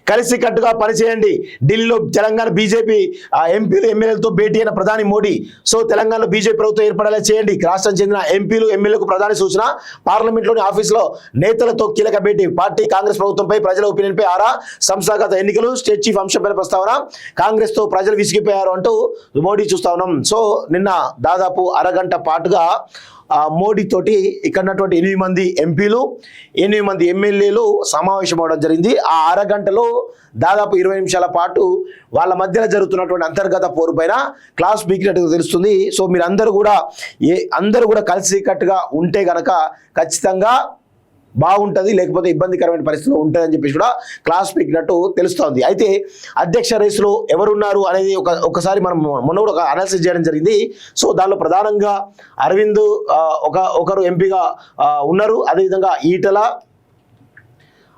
కలిసికట్టుగా పనిచేయండి. ఢిల్లీలో తెలంగాణ బీజేపీ ఎంపీలు ఎమ్మెల్యేలతో భేటీ అయిన ప్రధాని మోడీ. సో తెలంగాణలో బీజేపీ ప్రభుత్వం ఏర్పడేలా చేయండి. రాష్ట్రం చెందిన ఎంపీలు ఎమ్మెల్యేలకు ప్రధాని సూచన. పార్లమెంట్లోని ఆఫీసులో నేతలతో కీలక భేటీ. పార్టీ కాంగ్రెస్ ప్రభుత్వంపై ప్రజల ఒపీనియన్పై ఆరా. సంస్థాగత ఎన్నికలు స్టేట్ చీఫ్ అంశంపై ప్రస్తావన. కాంగ్రెస్ తో ప్రజలు విసిగిపోయారు అంటూ మోడీ చూస్తా ఉన్నాం. సో నిన్న దాదాపు అరగంట పాటుగా మోడీ తోటి ఇక్కడ ఉన్నటువంటి 8 మంది ఎంపీలు 8 మంది ఎమ్మెల్యేలు సమావేశం అవడం జరిగింది. ఆ అరగంటలో దాదాపు 20 నిమిషాల పాటు వాళ్ళ మధ్యన జరుగుతున్నటువంటి అంతర్గత పోరు పైన క్లాస్ పీకినట్టుగా తెలుస్తుంది. సో మీరు అందరూ కూడా కలిసికట్టుగా ఉంటే గనక ఖచ్చితంగా బాగుంటుంది, లేకపోతే ఇబ్బందికరమైన పరిస్థితులు ఉంటుందని చెప్పేసి కూడా క్లాస్ పీకినట్టు తెలుస్తోంది. అయితే అధ్యక్ష రేసులో ఎవరున్నారు అనేది ఒకసారి మనం మొన్న కూడా ఒక అనాలిసిస్ చేయడం జరిగింది. సో దానిలో ప్రధానంగా అరవింద్ ఒకరు ఎంపీగా ఉన్నారు, అదేవిధంగా ఈటల,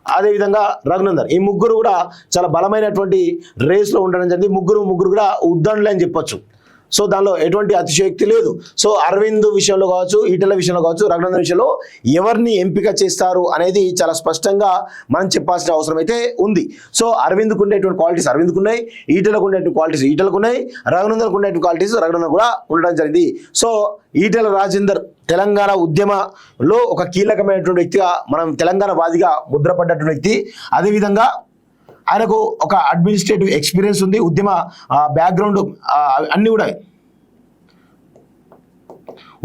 అదేవిధంగా రఘునందన్. ఈ ముగ్గురు కూడా చాలా బలమైనటువంటి రేస్లో ఉండడం జరిగింది. ముగ్గురు కూడా ఉద్దండులే అని చెప్పొచ్చు. సో దానిలో ఎటువంటి అతిశయోక్తి లేదు. సో అరవింద్ విషయంలో కావచ్చు, ఈటల విషయంలో కావచ్చు, రఘునందన్ విషయంలో ఎవరిని ఎంపిక చేస్తారు అనేది చాలా స్పష్టంగా మనం చెప్పాల్సిన అవసరం అయితే ఉంది. సో అరవింద్కు ఉండేటువంటి క్వాలిటీస్ అరవింద్కు ఉన్నాయి, ఈటలకు ఉండేటువంటి క్వాలిటీస్ ఈటలకు ఉన్నాయి, రఘునందన్కు ఉండేటువంటి క్వాలిటీస్ రఘునందన్ కూడా ఉండడం జరిగింది. సో ఈటల రాజేందర్ తెలంగాణ ఉద్యమంలో ఒక కీలకమైనటువంటి వ్యక్తిగా, మనం తెలంగాణ వాదిగా ముద్రపడ్డటువంటి వ్యక్తి. అదేవిధంగా ఆయనకు ఒక అడ్మినిస్ట్రేటివ్ ఎక్స్పీరియన్స్ ఉంది, ఉద్యమ బ్యాక్గ్రౌండ్ అన్నీ కూడా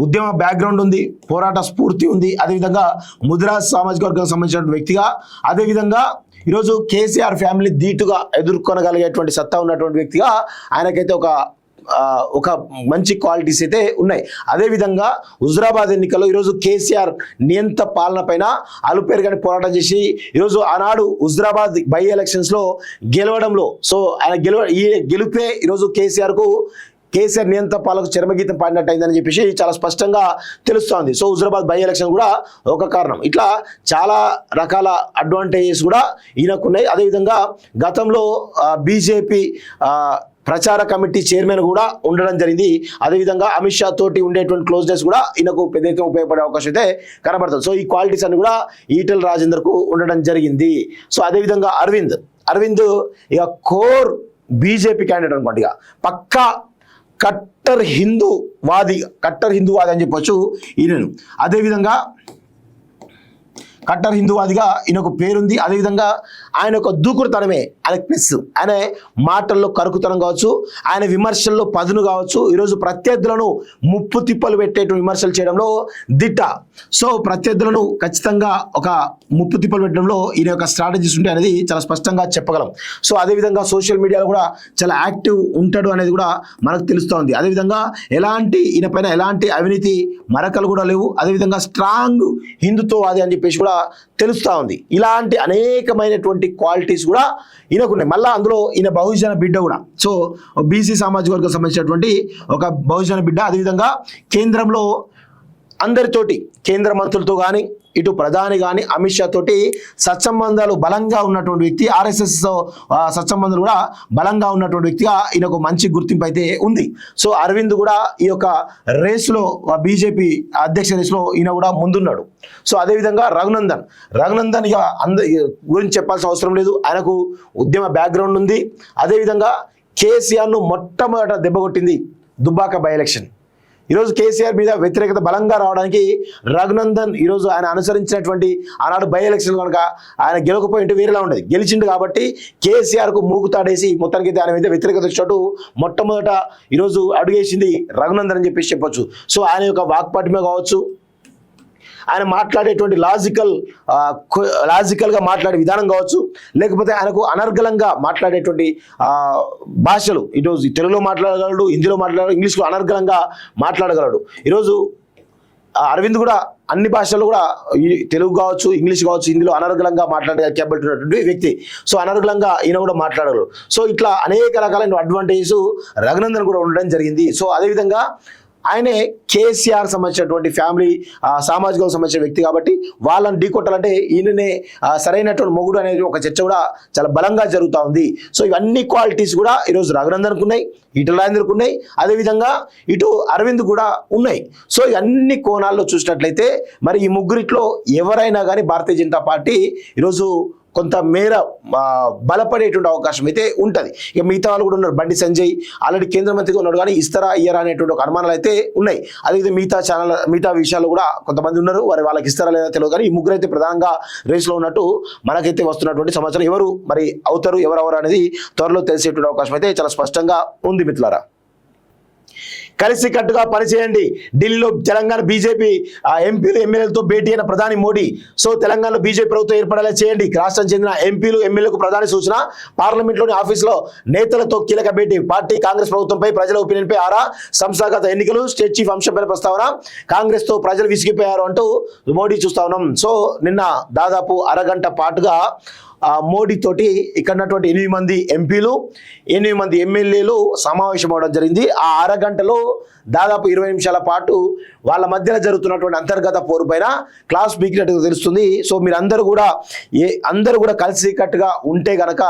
ఉద్యమ బ్యాక్గ్రౌండ్ ఉంది, పోరాట స్ఫూర్తి ఉంది. అదేవిధంగా ముదిరాజ్ సామాజిక వర్గానికి సంబంధించిన వ్యక్తిగా, అదేవిధంగా ఈరోజు కేసీఆర్ ఫ్యామిలీ ధీటుగా ఎదుర్కొనగలిగేటువంటి సత్తా ఉన్నటువంటి వ్యక్తిగా ఆయనకైతే ఒక మంచి క్వాలిటీస్ అయితే ఉన్నాయి. అదేవిధంగా హుజురాబాద్ ఎన్నికల్లో ఈరోజు కేసీఆర్ నియంత పాలన పైన అలుపేరుగాని పోరాటం చేసి ఈరోజు ఆనాడు హుజురాబాద్ బై ఎలక్షన్స్లో గెలవడంలో, సో ఆయన గెలుపే ఈరోజు కేసీఆర్ నియంత పాలకు చరమగీతం పాడినట్టు అయిందని చెప్పేసి చాలా స్పష్టంగా తెలుస్తోంది. సో హుజురాబాద్ బై ఎలక్షన్ కూడా ఒక కారణం. ఇట్లా చాలా రకాల అడ్వాంటేజెస్ కూడా ఈయనకున్నాయి. అదేవిధంగా గతంలో బీజేపీ ప్రచార కమిటీ చైర్మన్ కూడా ఉండడం జరిగింది. అదేవిధంగా అమిత్ షా తోటి ఉండేటువంటి క్లోజ్నెస్ కూడా ఈయనకు పెద్ద ఎత్తున ఉపయోగపడే అవకాశం అయితే కనబడుతుంది. సో ఈ క్వాలిటీస్ అన్ని కూడా ఈటల రాజేందర్కు ఉండడం జరిగింది. సో అదేవిధంగా అరవింద్ ఇక కోర్ బీజేపీ క్యాండిడేట్ అనుకోండి, ఇక పక్కా కట్టర్ హిందూవాది అని చెప్పొచ్చు ఈయనను. అదేవిధంగా కట్టర్ హిందూవాదిగా ఈయనకు పేరుంది. అదేవిధంగా ఆయన యొక్క దూకుడుతనమే ఆయన ప్లస్. ఆయన మాటల్లో కరుకుతనం కావచ్చు, ఆయన విమర్శల్లో పదును కావచ్చు, ఈరోజు ప్రత్యర్థులను ముప్పు తిప్పలు పెట్టేటువంటి విమర్శలు చేయడంలో దిట్ట. సో ప్రత్యర్థులను ఖచ్చితంగా ఒక ముప్పు తిప్పలు పెట్టడంలో ఈయన యొక్క స్ట్రాటజీస్ ఉంటాయి అనేది చాలా స్పష్టంగా చెప్పగలం. సో అదేవిధంగా సోషల్ మీడియాలో కూడా చాలా యాక్టివ్ ఉంటాడు అనేది కూడా మనకు తెలుస్తోంది. అదేవిధంగా ఈయన పైన ఎలాంటి అవినీతి మరకలు కూడా లేవు. అదేవిధంగా స్ట్రాంగ్ హిందుత్వవాది అని చెప్పేసి కూడా తెలుస్తూ ఉంది. ఇలాంటి అనేకమైనటువంటి క్వాలిటీస్ కూడా ఈయనకున్నాయి. మళ్ళీ అందులో ఈయన బహుజన బిడ్డ కూడా. సో బీసీ సామాజిక వర్గం సంబంధించినటువంటి ఒక బహుజన బిడ్డ. అదేవిధంగా కేంద్రంలో అందరితోటి, కేంద్ర మంత్రులతో కానీ, ఇటు ప్రధాని కానీ, అమిత్ షా తోటి సత్సంబంధాలు బలంగా ఉన్నటువంటి వ్యక్తి. ఆర్ఎస్ఎస్ సత్సంబంధాలు కూడా బలంగా ఉన్నటువంటి వ్యక్తిగా ఈయనకు మంచి గుర్తింపు అయితే ఉంది. సో అరవింద్ కూడా ఈ యొక్క రేసులో, బీజేపీ అధ్యక్ష రేసులో ఈయన కూడా ముందున్నాడు. సో అదేవిధంగా రఘునందన్ ఇక గురించి చెప్పాల్సిన అవసరం లేదు, ఆయనకు ఉద్యమ బ్యాక్గ్రౌండ్ ఉంది. అదేవిధంగా కేసీఆర్ను మొట్టమొదట దెబ్బకొట్టింది దుబ్బాక బై ఎలక్షన్. ఈరోజు కేసీఆర్ మీద వ్యతిరేకత బలంగా రావడానికి రఘునందన్ ఈరోజు ఆయన అనుసరించినటువంటి ఆనాడు బై ఎలక్షన్ కనుక ఆయన గెలవకపోయింటే వేరేలా ఉండేది. గెలిచిండు కాబట్టి కేసీఆర్కు మూగుతాడేసి మొత్తానికి ఆయన మీద వ్యతిరేకత వచ్చినట్టు మొట్టమొదట ఈరోజు అడుగేసింది రఘునందన్ అని చెప్పేసి చెప్పొచ్చు. సో ఆయన యొక్క వాక్పాటిమే కావచ్చు, ఆయన మాట్లాడేటువంటి లాజికల్గా మాట్లాడే విధానం కావచ్చు, లేకపోతే ఆయనకు అనర్గళంగా మాట్లాడేటువంటి భాషలు, ఈరోజు తెలుగులో మాట్లాడగలడు, హిందీలో మాట్లాడగలడు, ఇంగ్లీష్లో అనర్గళంగా మాట్లాడగలడు. ఈరోజు అరవింద్ కూడా అన్ని భాషల్లో కూడా తెలుగు కావచ్చు, ఇంగ్లీష్ కావచ్చు, హిందీలో అనర్గళంగా మాట్లాడే కేబిలిటీ ఉన్నటువంటి వ్యక్తి. సో అనర్గళంగా ఈయన కూడా మాట్లాడగలరు. సో ఇట్లా అనేక రకాలైన అడ్వాంటేజెస్ రఘునందన్ కూడా ఉండడం జరిగింది. సో అదేవిధంగా ఆయనే కేసీఆర్ సంబంధించినటువంటి ఫ్యామిలీ సామాజిక సంబంధించిన వ్యక్తి కాబట్టి వాళ్ళని ఢీకొట్టాలంటే ఈయననే సరైనటువంటి మొగుడు అనేది ఒక చర్చ కూడా చాలా బలంగా జరుగుతూ ఉంది. సో ఇవన్నీ క్వాలిటీస్ కూడా ఈరోజు రఘునందన్కు ఉన్నాయి, ఈటల రాజేందర్కు ఉన్నాయి, అదేవిధంగా ఇటు అరవింద్ కూడా ఉన్నాయి. సో ఇవన్నీ కోణాల్లో చూసినట్లయితే మరి ఈ ముగ్గురిట్లో ఎవరైనా కానీ భారతీయ జనతా పార్టీ ఈరోజు కొంత మేర బలపడేటువంటి అవకాశం అయితే ఉంటుంది. ఇక మిగతా వాళ్ళు కూడా ఉన్నారు. బండి సంజయ్ ఆల్రెడీ కేంద్ర మంత్రిగా ఉన్నాడు, కానీ ఇస్తారా ఇయ్యరా అనేటువంటి ఒక అనుమానాలు అయితే ఉన్నాయి. అదేవిధంగా మిగతా విషయాలు కూడా కొంతమంది ఉన్నారు, వాళ్ళకి ఇస్తారా లేదా తెలియదు. కానీ ఈ ముగ్గురు అయితే ప్రధానంగా రేసులో ఉన్నట్టు మనకైతే వస్తున్నటువంటి సమాచారం. ఎవరు మరి అవుతారు ఎవరెవరు అనేది త్వరలో తెలిసేటువంటి అవకాశం అయితే చాలా స్పష్టంగా ఉంది మిత్రులారా. కలిసి కట్టుగా పనిచేయండి. ఢిల్లీలో తెలంగాణ బీజేపీ ఎంపీలు ఎమ్మెల్యేలతో భేటీ అయిన ప్రధాని మోడీ. సో తెలంగాణలో బీజేపీ ప్రభుత్వం ఏర్పడేలా చేయండి. రాష్ట్రం చెందిన ఎంపీలు ఎమ్మెల్యేలకు ప్రధాని సూచన. పార్లమెంట్లోని ఆఫీసులో నేతలతో కీలక భేటీ. పార్టీ కాంగ్రెస్ ప్రభుత్వంపై ప్రజల ఒపీనియన్పై ఆరా. సంస్థాగత ఎన్నికలు స్టేట్ చీఫ్ అంశంపై ప్రస్తావన. కాంగ్రెస్తో ప్రజలు విసిగిపోయారు అంటూ మోడీ చూస్తా ఉన్నాం. సో నిన్న దాదాపు అరగంట పాటుగా మోడీ తోటి ఇక్కడ ఉన్నటువంటి 8 మంది ఎంపీలు 8 మంది ఎమ్మెల్యేలు సమావేశం అవడం జరిగింది. ఆ అరగంటలో దాదాపు 20 నిమిషాల పాటు వాళ్ళ మధ్యలో జరుగుతున్నటువంటి అంతర్గత పోరు పైన క్లాస్ పీకినట్టుగా తెలుస్తుంది. సో మీరు అందరూ కూడా కలిసి కట్టుగా ఉంటే గనక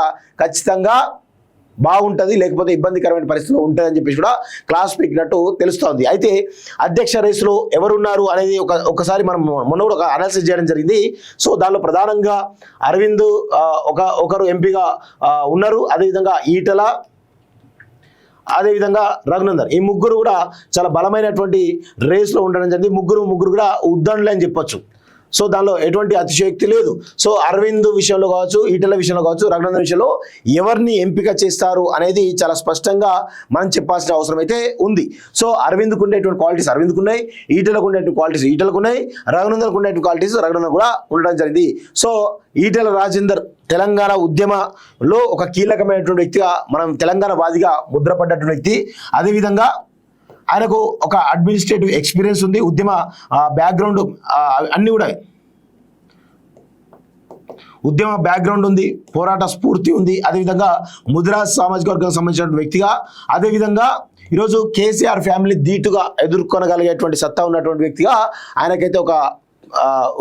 ఖచ్చితంగా బాగుంటుంది, లేకపోతే ఇబ్బందికరమైన పరిస్థితులు ఉంటుందని చెప్పేసి కూడా క్లాస్ పీకినట్టు తెలుస్తోంది. అయితే అధ్యక్ష రేసులో ఎవరున్నారు అనేది ఒకసారి మనం మొన్న కూడా ఒక అనాలిసిస్ చేయడం జరిగింది. సో దానిలో ప్రధానంగా అరవింద్ ఒకరు ఎంపీగా ఉన్నారు, అదేవిధంగా ఈటల, అదేవిధంగా రఘునందన్. ఈ ముగ్గురు కూడా చాలా బలమైనటువంటి రేస్లో ఉండడం జరిగింది. ముగ్గురు కూడా ఉద్దండులే అని చెప్పొచ్చు. సో దానిలో ఎటువంటి అతిశయోక్తి లేదు. సో అరవింద్ విషయంలో కావచ్చు, ఈటల విషయంలో కావచ్చు, రఘునందన్ విషయంలో ఎవరిని ఎంపిక చేస్తారు అనేది చాలా స్పష్టంగా మనం చెప్పాల్సిన అవసరం అయితే ఉంది. సో అరవింద్కు ఉండేటువంటి క్వాలిటీస్ అరవింద్కు ఉన్నాయి, ఈటలకు ఉండేటువంటి క్వాలిటీస్ ఈటలకు ఉన్నాయి, రఘునందన్కు ఉండేటువంటి క్వాలిటీస్ రఘునందన్ కూడా ఉండడం జరిగింది. సో ఈటల రాజేందర్ తెలంగాణ ఉద్యమలో ఒక కీలకమైనటువంటి వ్యక్తిగా, మనం తెలంగాణ వాదిగా ముద్రపడ్డటువంటి వ్యక్తి. అదేవిధంగా ఆయనకు ఒక అడ్మినిస్ట్రేటివ్ ఎక్స్పీరియన్స్ ఉంది, ఉద్యమ బ్యాక్గ్రౌండ్ అన్నీ కూడా ఉద్యమ బ్యాక్గ్రౌండ్ ఉంది, పోరాట స్ఫూర్తి ఉంది. అదేవిధంగా ముదిరాజ్ సామాజిక వర్గానికి సంబంధించిన వ్యక్తిగా, అదేవిధంగా ఈరోజు కేసీఆర్ ఫ్యామిలీ ధీటుగా ఎదుర్కొనగలిగేటువంటి సత్తా ఉన్నటువంటి వ్యక్తిగా ఆయనకైతే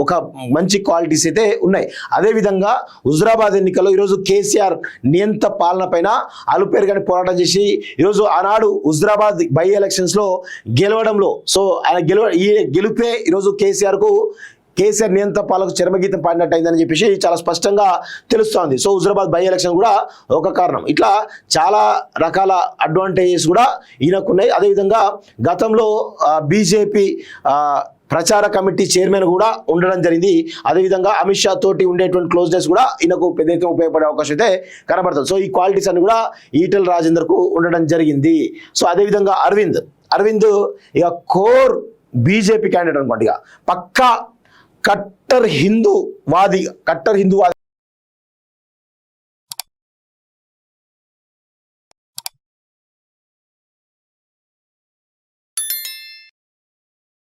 ఒక మంచి క్వాలిటీస్ అయితే ఉన్నాయి. అదేవిధంగా హుజురాబాద్ ఎన్నికల్లో ఈరోజు కేసీఆర్ నియంత పాలన పైన అలుపేరుగాని పోరాటం చేసి ఈరోజు ఆనాడు హుజురాబాద్ బై ఎలక్షన్స్లో గెలవడంలో, సో ఆయన గెలుపే ఈరోజు కేసీఆర్ నియంత పాలకు చరమగీతం పాడినట్టు అయిందని చెప్పేసి చాలా స్పష్టంగా తెలుస్తోంది. సో హుజురాబాద్ బై ఎలక్షన్ కూడా ఒక కారణం. ఇట్లా చాలా రకాల అడ్వాంటేజెస్ కూడా ఈయనకున్నాయి. అదేవిధంగా గతంలో బీజేపీ ప్రచార కమిటీ చైర్మన్ కూడా ఉండడం జరిగింది. అదేవిధంగా అమిత్ షా తోటి ఉండేటువంటి క్లోజ్నెస్ కూడా ఈయనకు పెద్ద ఎత్తున ఉపయోగపడే అవకాశం అయితే కనబడుతుంది. సో ఈ క్వాలిటీస్ అన్ని కూడా ఈటల రాజేందర్కు ఉండడం జరిగింది. సో అదేవిధంగా అరవింద్ ఇక కోర్ బీజేపీ క్యాండిడేట్ అనుకోండి, ఇక పక్కా కట్టర్ హిందూవాది